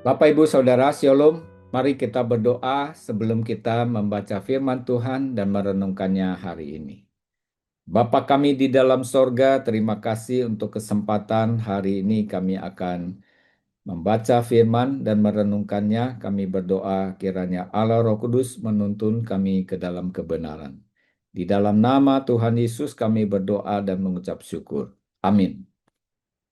Bapak, Ibu, Saudara, Shalom. Mari kita berdoa sebelum kita membaca firman Tuhan dan merenungkannya hari ini. Bapa kami di dalam sorga, terima kasih untuk kesempatan hari ini kami akan membaca firman dan merenungkannya. Kami berdoa kiranya Allah Roh Kudus menuntun kami ke dalam kebenaran. Di dalam nama Tuhan Yesus kami berdoa dan mengucap syukur. Amin.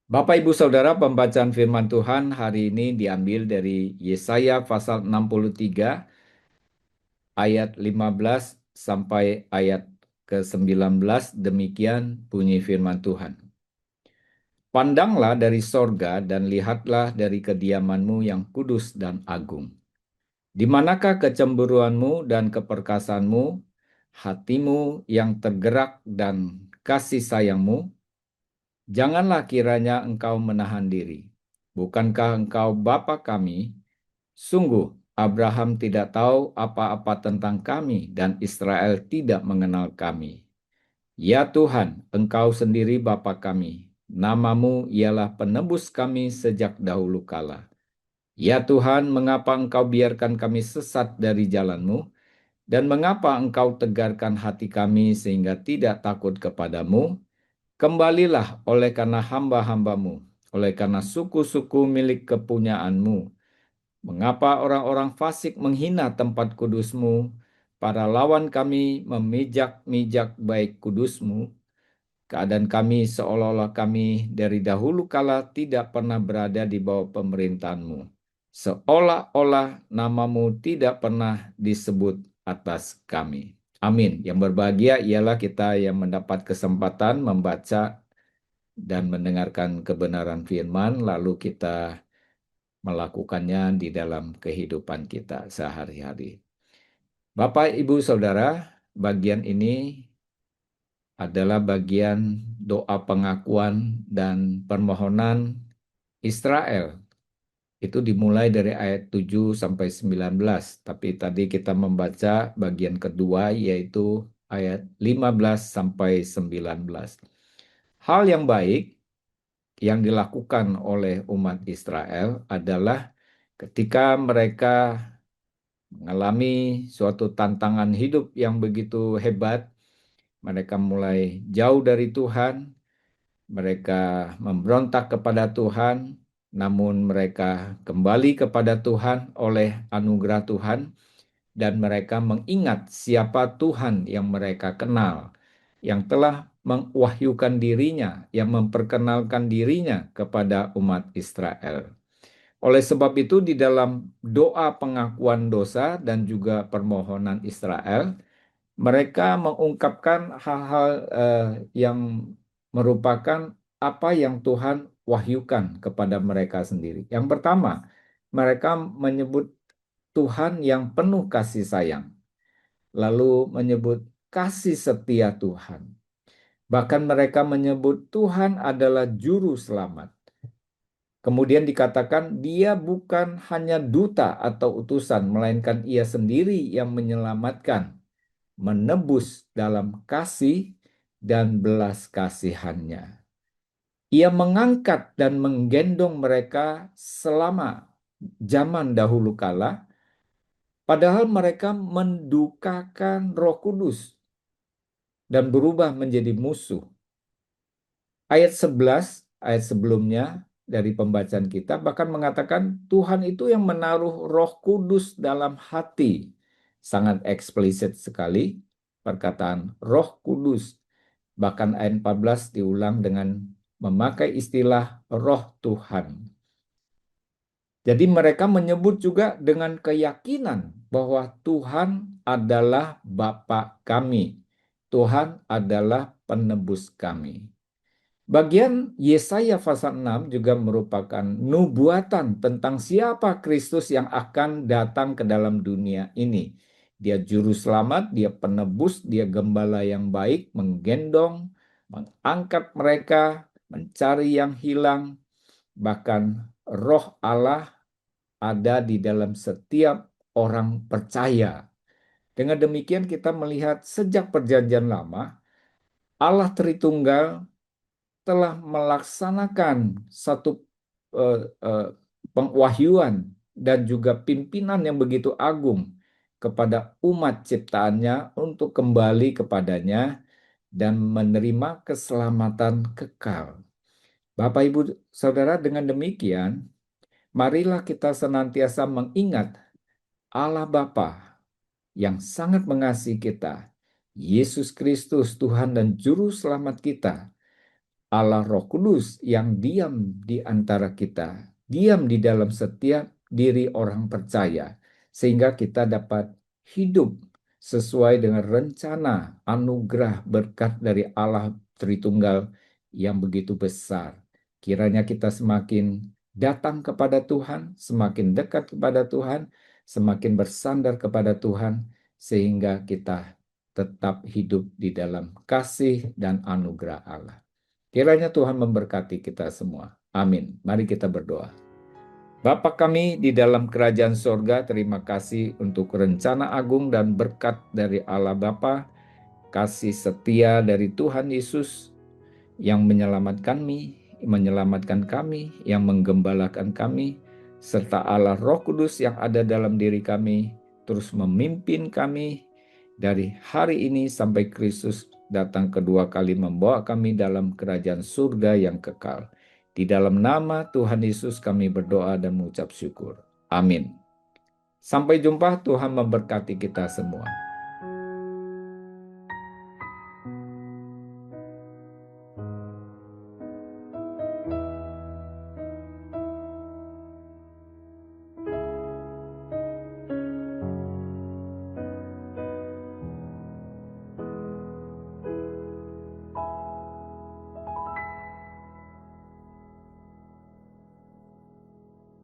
Bapak, Ibu, Saudara, pembacaan firman Tuhan hari ini diambil dari Yesaya pasal 63 ayat 15 sampai ayat ke-19. Demikian bunyi firman Tuhan. Pandanglah dari sorga dan lihatlah dari kediamanmu yang kudus dan agung. Di manakah kecemburuanmu dan keperkasaanmu, hatimu yang tergerak dan kasih sayangmu? Janganlah kiranya engkau menahan diri. Bukankah engkau Bapa kami? Sungguh, Abraham tidak tahu apa-apa tentang kami dan Israel tidak mengenal kami. Ya Tuhan, engkau sendiri Bapa kami. Namamu ialah penebus kami sejak dahulu kala. Ya Tuhan, mengapa engkau biarkan kami sesat dari jalanmu? Dan mengapa engkau tegarkan hati kami sehingga tidak takut kepadamu? Kembalilah oleh karena hamba-hambamu, oleh karena suku-suku milik kepunyaanmu. Mengapa orang-orang fasik menghina tempat kudusmu? Para lawan kami memijak-mijak baik kudusmu. Keadaan kami seolah-olah kami dari dahulu kala tidak pernah berada di bawah pemerintahanmu. Seolah-olah namamu tidak pernah disebut atas kami. Amin. Yang berbahagia ialah kita yang mendapat kesempatan membaca dan mendengarkan kebenaran firman, lalu kita melakukannya di dalam kehidupan kita sehari-hari. Bapak, Ibu, Saudara, bagian ini adalah bagian doa pengakuan dan permohonan Israel. Itu dimulai dari ayat 7 sampai 19, tapi tadi kita membaca bagian kedua yaitu ayat 15 sampai 19. Hal yang baik yang dilakukan oleh umat Israel adalah ketika mereka mengalami suatu tantangan hidup yang begitu hebat, mereka mulai jauh dari Tuhan, mereka memberontak kepada Tuhan, namun mereka kembali kepada Tuhan oleh anugerah Tuhan, dan mereka mengingat siapa Tuhan yang mereka kenal, yang telah mengwahyukan dirinya, yang memperkenalkan dirinya kepada umat Israel. Oleh sebab itu, di dalam doa pengakuan dosa dan juga permohonan Israel, mereka mengungkapkan hal-hal yang merupakan apa yang Tuhan wahyukan kepada mereka sendiri. Yang pertama, mereka menyebut Tuhan yang penuh kasih sayang, lalu menyebut kasih setia Tuhan. Bahkan mereka menyebut Tuhan adalah juru selamat. Kemudian dikatakan dia bukan hanya duta atau utusan, melainkan ia sendiri yang menyelamatkan, menebus dalam kasih dan belas kasihannya. Ia mengangkat dan menggendong mereka selama zaman dahulu kala, padahal mereka mendukakan Roh Kudus dan berubah menjadi musuh. Ayat 11, ayat sebelumnya dari pembacaan kita bahkan mengatakan Tuhan itu yang menaruh Roh Kudus dalam hati. Sangat eksplisit sekali perkataan Roh Kudus. Bahkan ayat 14 diulang dengan memakai istilah Roh Tuhan. Jadi mereka menyebut juga dengan keyakinan bahwa Tuhan adalah Bapa kami. Tuhan adalah penebus kami. Bagian Yesaya pasal 6 juga merupakan nubuatan tentang siapa Kristus yang akan datang ke dalam dunia ini. Dia juru selamat, dia penebus, dia gembala yang baik, menggendong, mengangkat mereka, mencari yang hilang. Bahkan Roh Allah ada di dalam setiap orang percaya. Dengan demikian kita melihat sejak perjanjian lama, Allah Tritunggal telah melaksanakan satu pengwahyuan dan juga pimpinan yang begitu agung kepada umat ciptaannya untuk kembali kepadanya dan menerima keselamatan kekal. Bapak, Ibu, Saudara, dengan demikian, marilah kita senantiasa mengingat Allah Bapa yang sangat mengasihi kita, Yesus Kristus Tuhan dan Juru Selamat kita, Allah Roh Kudus yang diam di antara kita, diam di dalam setiap diri orang percaya, sehingga kita dapat hidup sesuai dengan rencana anugerah berkat dari Allah Tritunggal yang begitu besar. Kiranya kita semakin datang kepada Tuhan, semakin dekat kepada Tuhan, semakin bersandar kepada Tuhan, sehingga kita tetap hidup di dalam kasih dan anugerah Allah. Kiranya Tuhan memberkati kita semua. Amin. Mari kita berdoa. Bapa kami di dalam kerajaan sorga, terima kasih untuk rencana agung dan berkat dari Allah Bapa, kasih setia dari Tuhan Yesus yang menyelamatkan kami, yang menggembalakan kami, serta Allah Roh Kudus yang ada dalam diri kami, terus memimpin kami dari hari ini sampai Kristus datang kedua kali membawa kami dalam kerajaan surga yang kekal. Di dalam nama Tuhan Yesus kami berdoa dan mengucap syukur. Amin. Sampai jumpa, Tuhan memberkati kita semua.